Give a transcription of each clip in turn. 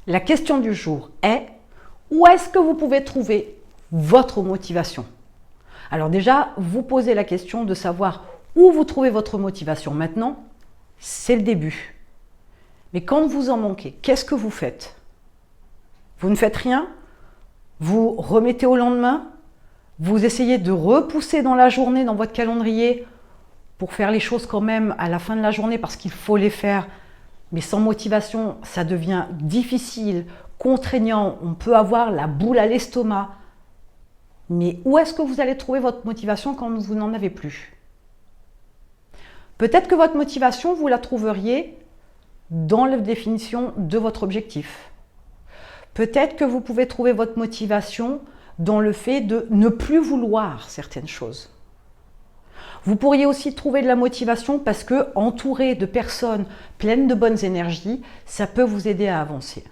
La question du jour est: où est-ce que vous pouvez trouver votre motivation? Alors déjà, vous posez la question de savoir où vous trouvez votre motivation. Maintenant, c'est le début. Mais quand vous en manquez, qu'est-ce que vous faites? Vous ne faites rien? Vous remettez au lendemain? Vous essayez de repousser dans la journée, dans votre calendrier, pour faire les choses quand même à la fin de la journée parce qu'il faut les faire. Mais sans motivation, ça devient difficile, contraignant, on peut avoir la boule à l'estomac. Mais où est-ce que vous allez trouver votre motivation quand vous n'en avez plus? Peut-être que votre motivation, vous la trouveriez dans la définition de votre objectif. Peut-être que vous pouvez trouver votre motivation dans le fait de ne plus vouloir certaines choses. Vous pourriez aussi trouver de la motivation parce que, entouré de personnes pleines de bonnes énergies, ça peut vous aider à avancer.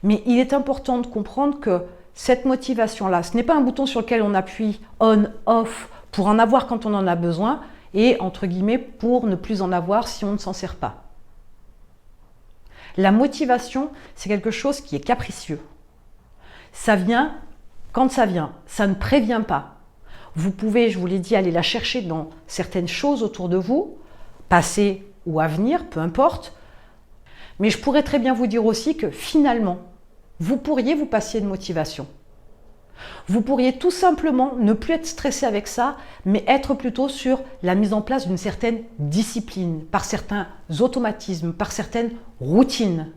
Mais il est important de comprendre que cette motivation-là, ce n'est pas un bouton sur lequel on appuie on, off pour en avoir quand on en a besoin et, entre guillemets, pour ne plus en avoir si on ne s'en sert pas. La motivation, c'est quelque chose qui est capricieux. Ça vient quand ça vient, ça ne prévient pas. Vous pouvez, je vous l'ai dit, aller la chercher dans certaines choses autour de vous, passé ou à venir, peu importe. Mais je pourrais très bien vous dire aussi que finalement, vous pourriez vous passer de motivation. Vous pourriez tout simplement ne plus être stressé avec ça, mais être plutôt sur la mise en place d'une certaine discipline, par certains automatismes, par certaines routines.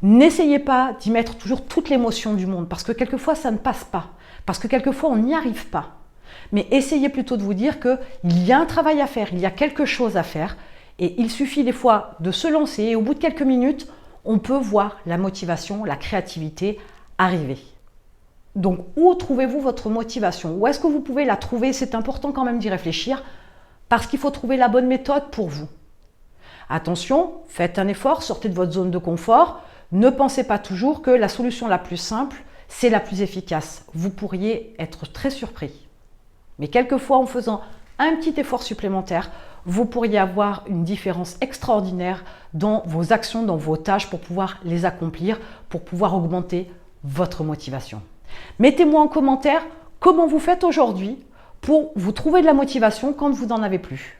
N'essayez pas d'y mettre toujours toute l'émotion du monde, parce que quelquefois ça ne passe pas, parce que quelquefois on n'y arrive pas. Mais essayez plutôt de vous dire qu'il y a un travail à faire, il y a quelque chose à faire, et il suffit des fois de se lancer, et au bout de quelques minutes, on peut voir la motivation, la créativité arriver. Donc, où trouvez-vous votre motivation? Où est-ce que vous pouvez la trouver? C'est important quand même d'y réfléchir, parce qu'il faut trouver la bonne méthode pour vous. Attention, faites un effort, sortez de votre zone de confort. Ne pensez pas toujours que la solution la plus simple, c'est la plus efficace. Vous pourriez être très surpris. Mais quelquefois, en faisant un petit effort supplémentaire, vous pourriez avoir une différence extraordinaire dans vos actions, dans vos tâches pour pouvoir les accomplir, pour pouvoir augmenter votre motivation. Mettez-moi en commentaire comment vous faites aujourd'hui pour vous trouver de la motivation quand vous n'en avez plus.